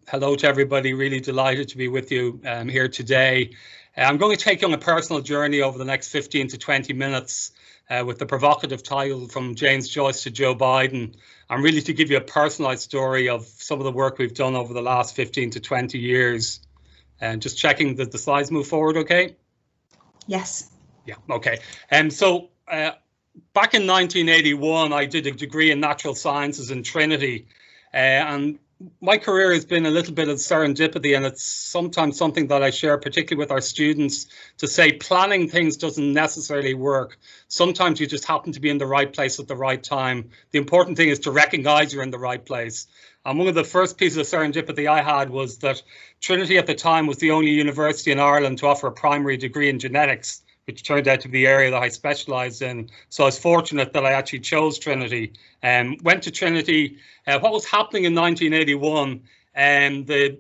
Hello to everybody. Really delighted to be with you here today. I'm going to take you on a personal journey over the next 15 to 20 minutes with the provocative title From James Joyce to Joe Biden. I'm really to give you a personalized story of some of the work we've done over the last 15 to 20 years. And just checking that the slides move forward okay? Yes. Yeah, okay. Back in 1981, I did a degree in natural sciences in Trinity. And my career has been a little bit of serendipity, and it's sometimes something that I share, particularly with our students, to say planning things doesn't necessarily work. Sometimes you just happen to be in the right place at the right time. The important thing is to recognize you're in the right place. And one of the first pieces of serendipity I had was that Trinity at the time was the only university in Ireland to offer a primary degree in genetics, which turned out to be the area that I specialised in. So I was fortunate that I actually chose Trinity. Went to Trinity. What was happening in 1981, the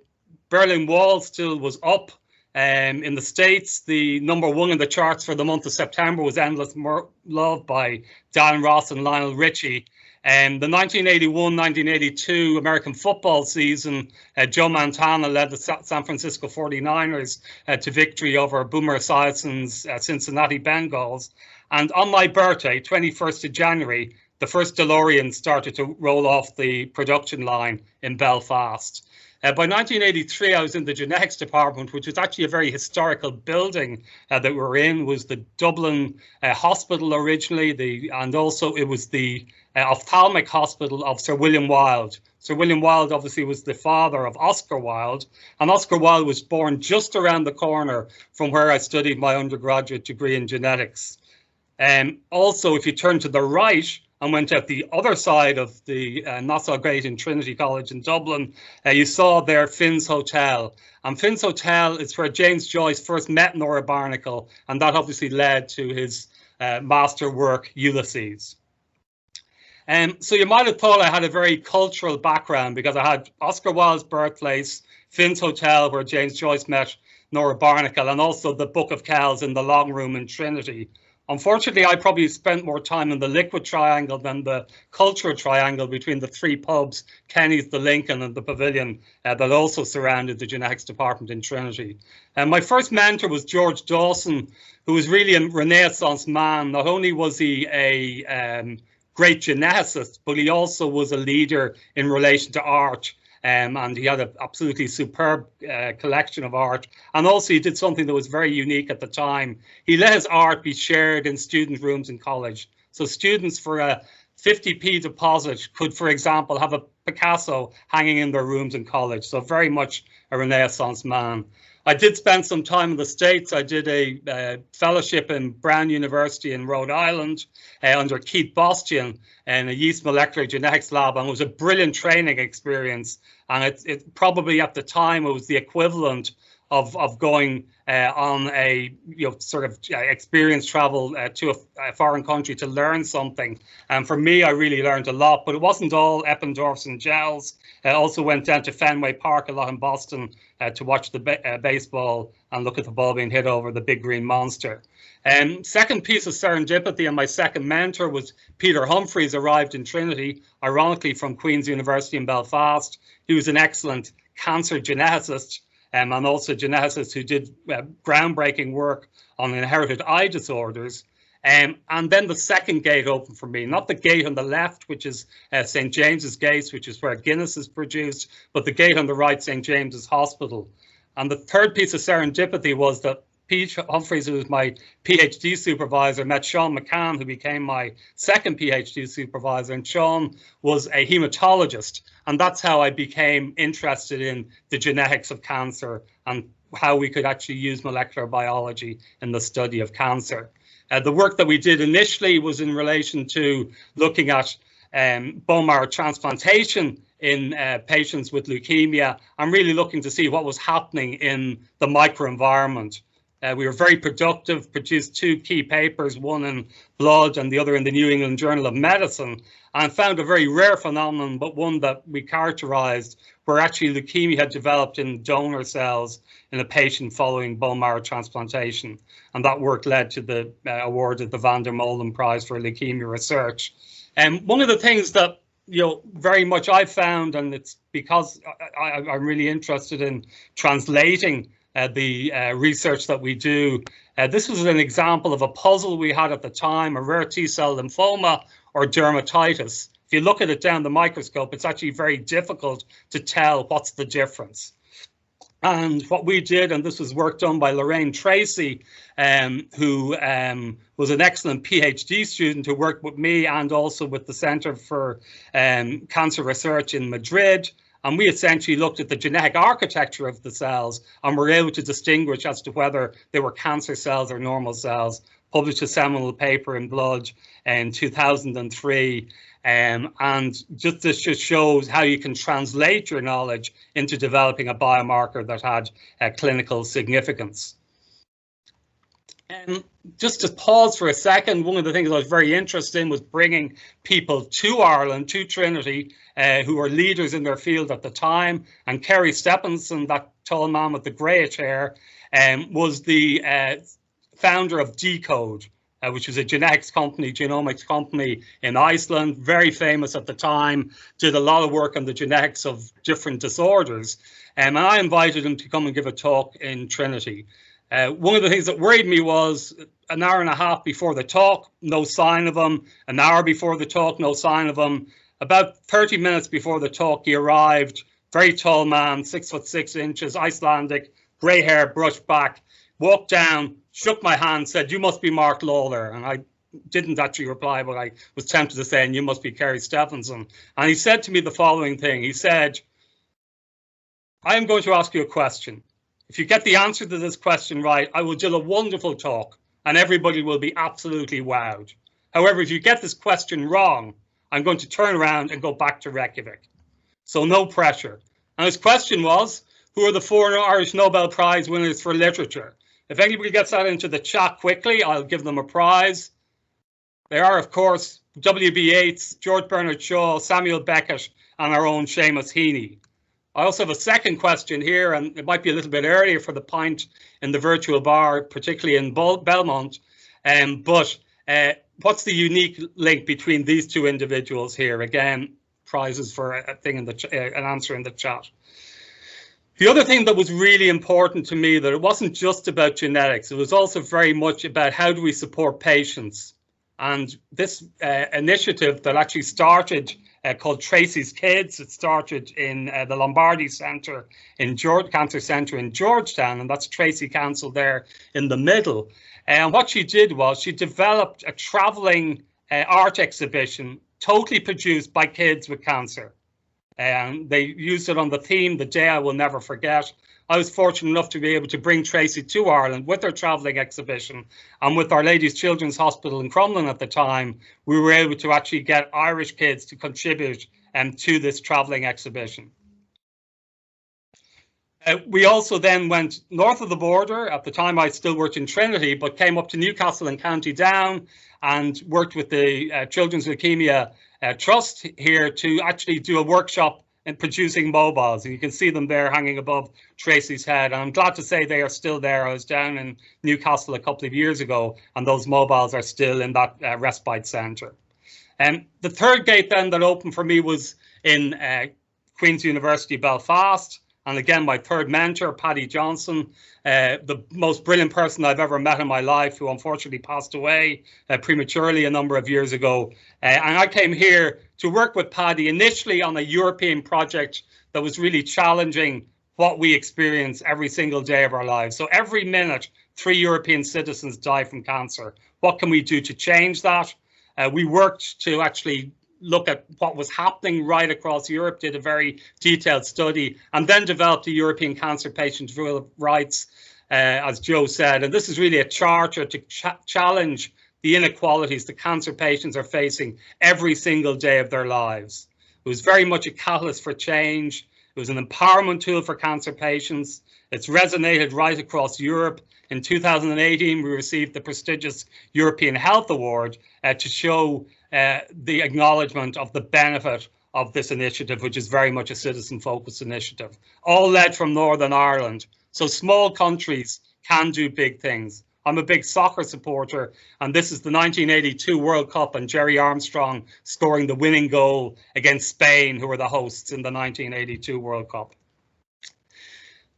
Berlin Wall still was up. In the States, the #1 in the charts for the month of September was Endless Love by Dan Ross and Lionel Richie. The 1981-1982 American football season, Joe Montana led the San Francisco 49ers to victory over Boomer Esiason's Cincinnati Bengals. And on my birthday, 21st of January, the first DeLorean started to roll off the production line in Belfast. By 1983, I was in the genetics department, which was actually a very historical building that we were in. It was the Dublin Hospital originally, and also it was the ophthalmic hospital of Sir William Wilde. Sir William Wilde obviously was the father of Oscar Wilde, and Oscar Wilde was born just around the corner from where I studied my undergraduate degree in genetics. Also, if you turn to the right, and went out the other side of the not so great in Trinity College in Dublin, you saw there Finn's Hotel. And Finn's Hotel is where James Joyce first met Nora Barnacle, and that obviously led to his master work, Ulysses. So you might have thought I had a very cultural background because I had Oscar Wilde's birthplace, Finn's Hotel, where James Joyce met Nora Barnacle, and also the Book of Kells in the Long Room in Trinity. Unfortunately, I probably spent more time in the liquid triangle than the cultural triangle between the three pubs, Kenny's, the Lincoln and the Pavilion, that also surrounded the genetics department in Trinity. And my first mentor was George Dawson, who was really a Renaissance man. Not only was he a great geneticist, but he also was a leader in relation to art. And he had an absolutely superb collection of art. And also he did something that was very unique at the time. He let his art be shared in student rooms in college. So students for a 50p deposit could, for example, have a Picasso hanging in their rooms in college. So very much a Renaissance man. I did spend some time in the States. I did a fellowship in Brown University in Rhode Island under Keith Bostian in a yeast molecular genetics lab, and it was a brilliant training experience. And it probably at the time it was the equivalent of going on a sort of experience travel to a foreign country to learn something. And for me, I really learned a lot, but it wasn't all Eppendorfs and gels. I also went down to Fenway Park a lot in Boston to watch the baseball and look at the ball being hit over the big green monster. Second piece of serendipity, and my second mentor was Peter Humphreys, arrived in Trinity, ironically from Queen's University in Belfast. He was an excellent cancer geneticist, and also a geneticist who did groundbreaking work on inherited eye disorders. And then the second gate opened for me, not the gate on the left, which is St. James's Gate, which is where Guinness is produced, but the gate on the right, St. James's Hospital. And the third piece of serendipity was that Pete Humphreys, who was my PhD supervisor, met Sean McCann, who became my second PhD supervisor, and Sean was a hematologist. And that's how I became interested in the genetics of cancer and how we could actually use molecular biology in the study of cancer. The work that we did initially was in relation to looking at bone marrow transplantation in patients with leukemia and really looking to see what was happening in the microenvironment. We were very productive, produced 2 key papers, one in Blood and the other in the New England Journal of Medicine, and found a very rare phenomenon, but one that we characterized, where actually leukemia had developed in donor cells in a patient following bone marrow transplantation. And that work led to the award of the Van der Molen Prize for Leukemia Research. And one of the things that very much I've found, and it's because I'm really interested in translating the research that we do. This was an example of a puzzle we had at the time, a rare T-cell lymphoma or dermatitis. If you look at it down the microscope, it's actually very difficult to tell what's the difference. And what we did, and this was work done by Lorraine Tracy, who was an excellent PhD student who worked with me and also with the Center for Cancer Research in Madrid. And we essentially looked at the genetic architecture of the cells and were able to distinguish as to whether they were cancer cells or normal cells, published a seminal paper in Blood in 2003. And this just shows how you can translate your knowledge into developing a biomarker that had clinical significance. Just to pause for a second, one of the things I was very interested in was bringing people to Ireland, to Trinity, who were leaders in their field at the time. And Kerry Stephenson, that tall man with the greyish hair, was the founder of Decode, which was a genetics company, genomics company in Iceland, very famous at the time, did a lot of work on the genetics of different disorders. And I invited him to come and give a talk in Trinity. One of the things that worried me was an hour and a half before the talk, no sign of him. An hour before the talk, no sign of him. About 30 minutes before the talk, he arrived, very tall man, 6'6", Icelandic, grey hair, brushed back, walked down, shook my hand, said, "You must be Mark Lawler." And I didn't actually reply, but I was tempted to say, "And you must be Kerry Stephenson." And he said to me the following thing. He said, "I am going to ask you a question. If you get the answer to this question right, I will do a wonderful talk and everybody will be absolutely wowed. However, if you get this question wrong, I'm going to turn around and go back to Reykjavik. So no pressure." And his question was, who are the 4 Irish Nobel Prize winners for literature? If anybody gets that into the chat quickly, I'll give them a prize. They are, of course, W.B. Yeats, George Bernard Shaw, Samuel Beckett, and our own Seamus Heaney. I also have a second question here, and it might be a little bit earlier for the pint in the virtual bar, particularly in Belmont. But what's the unique link between these two individuals here? Again, prizes for a thing in the an answer in the chat. The other thing that was really important to me, that it wasn't just about genetics, it was also very much about how do we support patients. And this initiative that actually started called Tracy's Kids, it started in the Lombardi Centre in Cancer Centre in Georgetown, and that's Tracy Council there in the middle. And what she did was she developed a travelling art exhibition totally produced by kids with cancer. And they used it on the theme, The Day I Will Never Forget. I was fortunate enough to be able to bring Tracy to Ireland with her travelling exhibition, and with Our Lady's Children's Hospital in Crumlin at the time, we were able to actually get Irish kids to contribute to this travelling exhibition. We also then went north of the border. At the time, I still worked in Trinity, but came up to Newcastle and County Down and worked with the Children's Leukemia Trust here to actually do a workshop in producing mobiles. And you can see them there hanging above Tracy's head. And I'm glad to say they are still there. I was down in Newcastle a couple of years ago, and those mobiles are still in that respite centre. The third gate then that opened for me was in Queen's University Belfast. And again, my third mentor, Paddy Johnson, the most brilliant person I've ever met in my life, who unfortunately passed away prematurely a number of years ago. And I came here to work with Paddy initially on a European project that was really challenging what we experience every single day of our lives. So every minute, 3 European citizens die from cancer. What can we do to change that? We worked to actually look at what was happening right across Europe, did a very detailed study, and then developed the European Cancer Patients' Bill of Rights, as Joe said. And this is really a charter to challenge the inequalities that cancer patients are facing every single day of their lives. It was very much a catalyst for change. It was an empowerment tool for cancer patients. It's resonated right across Europe. In 2018, we received the prestigious European Health Award to show the acknowledgement of the benefit of this initiative, which is very much a citizen-focused initiative, all led from Northern Ireland. So small countries can do big things. I'm a big soccer supporter, and this is the 1982 World Cup and Jerry Armstrong scoring the winning goal against Spain, who were the hosts in the 1982 World Cup.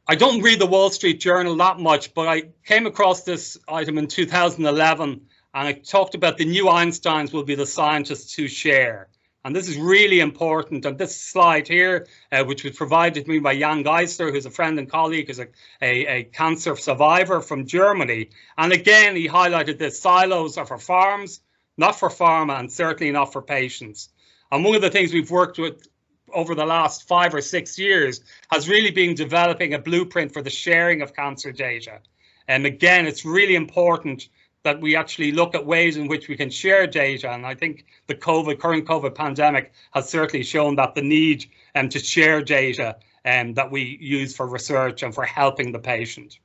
I don't read the Wall Street Journal that much, but I came across this item in 2011, and it talked about the new Einsteins will be the scientists who share. And this is really important. And this slide here, which was provided to me by Jan Geisler, who's a friend and colleague, who's a cancer survivor from Germany. And again, he highlighted that silos are for farms, not for pharma, and certainly not for patients. And one of the things we've worked with over the last 5 or 6 years has really been developing a blueprint for the sharing of cancer data. And again, it's really important that we actually look at ways in which we can share data. And I think the current COVID pandemic has certainly shown that the need to share data that we use for research and for helping the patient.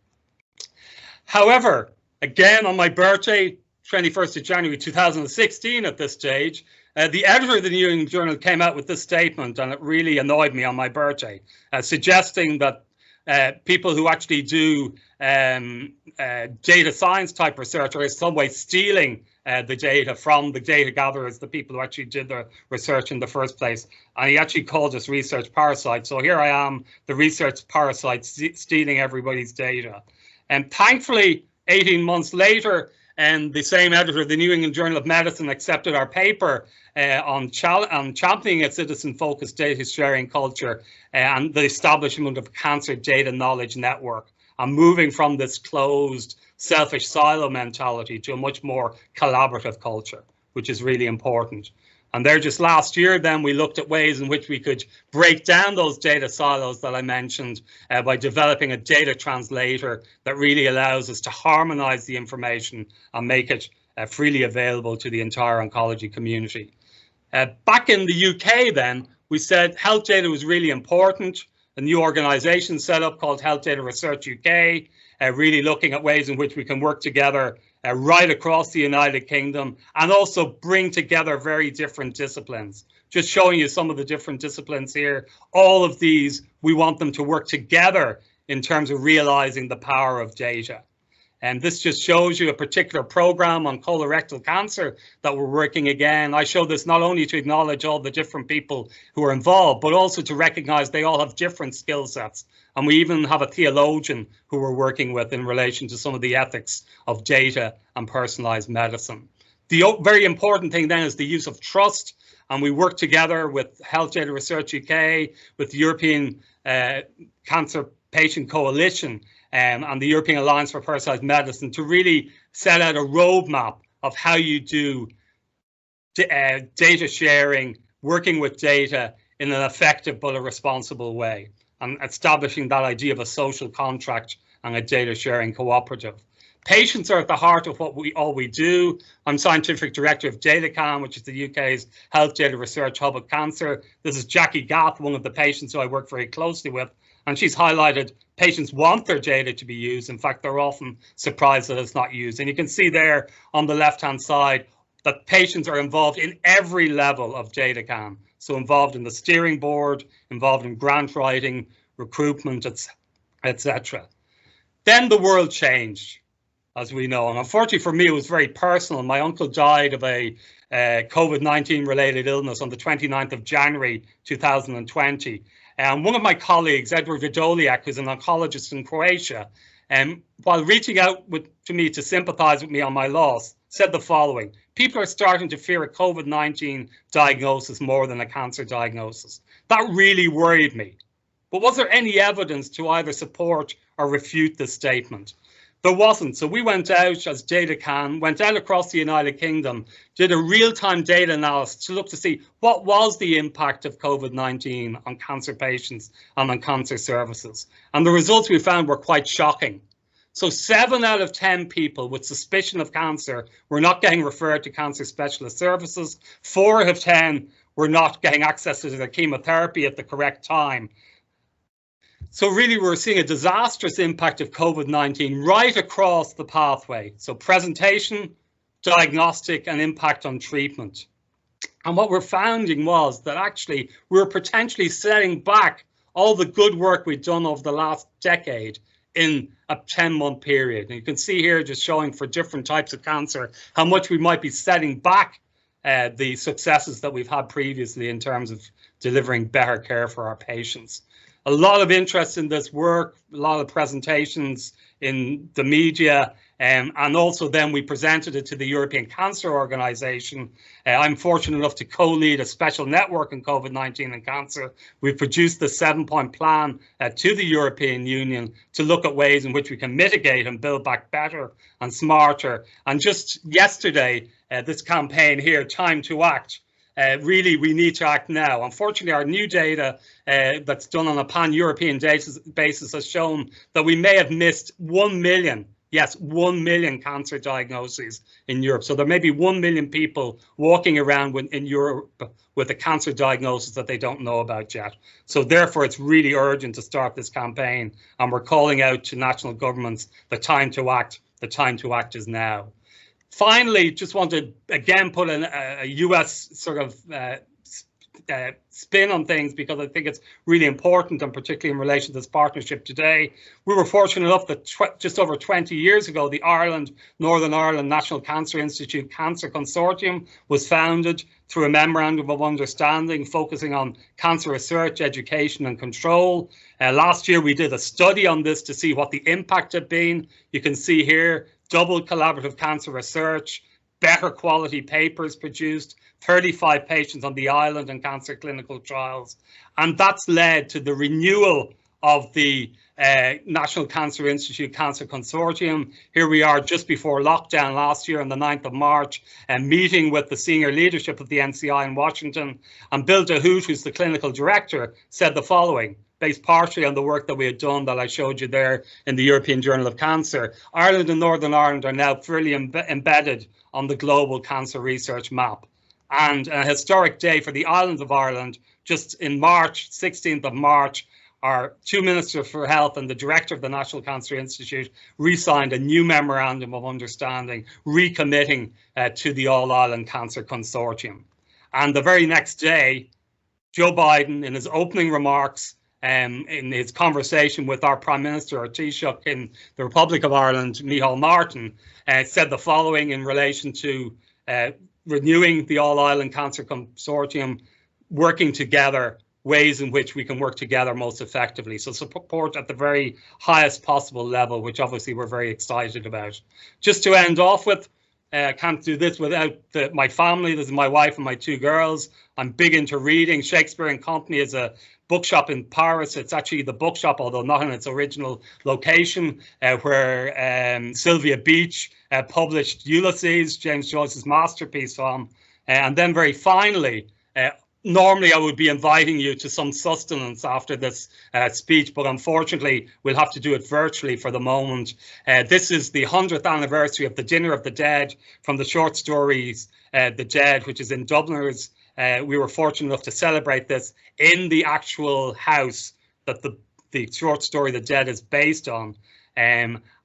However, again, on my birthday, 21st of January 2016 at this stage, the editor of the New England Journal came out with this statement, and it really annoyed me on my birthday, suggesting that people who actually do data science type research are in some way stealing the data from the data gatherers, the people who actually did the research in the first place. And he actually called us research parasites. So here I am, the research parasite, stealing everybody's data. And thankfully, 18 months later, and the same editor of the New England Journal of Medicine accepted our paper on championing a citizen-focused data sharing culture and the establishment of a cancer data knowledge network, and moving from this closed, selfish silo mentality to a much more collaborative culture, which is really important. And there just last year, then we looked at ways in which we could break down those data silos that I mentioned by developing a data translator that really allows us to harmonize the information and make it freely available to the entire oncology community. Back in the UK then, we said health data was really important. A new organisation set up called Health Data Research UK, really looking at ways in which we can work together right across the United Kingdom and also bring together very different disciplines. Just showing you some of the different disciplines here. All of these, we want them to work together in terms of realising the power of data. And this just shows you a particular program on colorectal cancer that we're working again. I show this not only to acknowledge all the different people who are involved, but also to recognize they all have different skill sets. And we even have a theologian who we're working with in relation to some of the ethics of data and personalized medicine. The very important thing then is the use of trust. And we work together with Health Data Research UK, with the European Cancer Patient Coalition, and the European Alliance for Personalised Medicine to really set out a roadmap of how you do data sharing, working with data in an effective but a responsible way, and establishing that idea of a social contract and a data sharing cooperative. Patients are at the heart of all we do. I'm scientific director of DataCam, which is the UK's health data research hub of cancer. This is Jackie Gath, one of the patients who I work very closely with, and she's highlighted patients want their data to be used. In fact, they're often surprised that it's not used. And you can see there on the left-hand side that patients are involved in every level of DataCam. So involved in the steering board, involved in grant writing, recruitment, etc. Then the world changed, as we know. And unfortunately for me, it was very personal. My uncle died of a COVID-19 related illness on the 29th of January 2020. And one of my colleagues, Edward Vidoliak, who's an oncologist in Croatia, while reaching out to me to sympathize with me on my loss, said the following: people are starting to fear a COVID-19 diagnosis more than a cancer diagnosis. That really worried me. But was there any evidence to either support or refute this statement? There wasn't. So we went out as DataCan, went out across the United Kingdom, did a real-time data analysis to look to see what was the impact of COVID-19 on cancer patients and on cancer services. And the results we found were quite shocking. So 7 out of 10 people with suspicion of cancer were not getting referred to cancer specialist services. 4 out of 10 were not getting access to their chemotherapy at the correct time. So really, we're seeing a disastrous impact of COVID-19 right across the pathway. So presentation, diagnostic, and impact on treatment. And what we're finding was that actually we were potentially setting back all the good work we've done over the last decade in a 10-month period. And you can see here just showing for different types of cancer how much we might be setting back the successes that we've had previously in terms of delivering better care for our patients. A lot of interest in this work, a lot of presentations in the media, and also then we presented it to the European Cancer Organization. I'm fortunate enough to co-lead a special network in COVID-19 and cancer. We've produced the 7-point plan to the European Union to look at ways in which we can mitigate and build back better and smarter. And just yesterday, this campaign here, Time to Act, really, we need to act now. Unfortunately, our new data that's done on a pan-European basis has shown that we may have missed 1 million, yes, 1 million cancer diagnoses in Europe. So there may be 1 million people walking around in Europe with a cancer diagnosis that they don't know about yet. So therefore, it's really urgent to start this campaign. And we're calling out to national governments, the time to act is now. Finally, just want to again put a US sort of spin on things, because I think it's really important, and particularly in relation to this partnership today. We were fortunate enough that just over 20 years ago, the Northern Ireland National Cancer Institute Cancer Consortium was founded through a memorandum of understanding focusing on cancer research, education and control. Last year, we did a study on this to see what the impact had been. You can see here, double collaborative cancer research, better quality papers produced, 35 patients on the island in cancer clinical trials. And that's led to the renewal of the National Cancer Institute Cancer Consortium. Here we are just before lockdown last year on the 9th of March, and meeting with the senior leadership of the NCI in Washington. And Bill DeHoot, who's the clinical director, said the following, based partially on the work that we had done that I showed you there in the European Journal of Cancer. Ireland and Northern Ireland are now fully embedded on the global cancer research map. And a historic day for the island of Ireland, just in March, 16th of March, our two Ministers for Health and the Director of the National Cancer Institute re-signed a new memorandum of understanding, recommitting to the All-Ireland Cancer Consortium. And the very next day, Joe Biden, in his opening remarks, in his conversation with our Prime Minister, our Taoiseach in the Republic of Ireland, Micheál Martin, said the following in relation to renewing the All-Ireland Cancer Consortium, working together, ways in which we can work together most effectively. So support at the very highest possible level, which obviously we're very excited about. Just to end off with, I can't do this without my family. This is my wife and my two girls. I'm big into reading. Shakespeare and Company is a bookshop in Paris. It's actually the bookshop, although not in its original location, where Sylvia Beach published Ulysses, James Joyce's masterpiece from. And then very finally, normally I would be inviting you to some sustenance after this speech, but unfortunately we'll have to do it virtually for the moment. This is the 100th anniversary of the Dinner of the Dead from the short stories The Dead, which is in Dubliners. We were fortunate enough to celebrate this in the actual house that the short story The Dead is based on.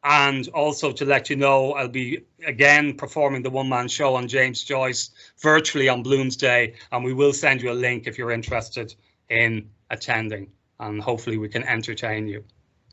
And also to let you know, I'll be again performing the one-man show on James Joyce virtually on Bloomsday, and we will send you a link if you're interested in attending, and hopefully we can entertain you.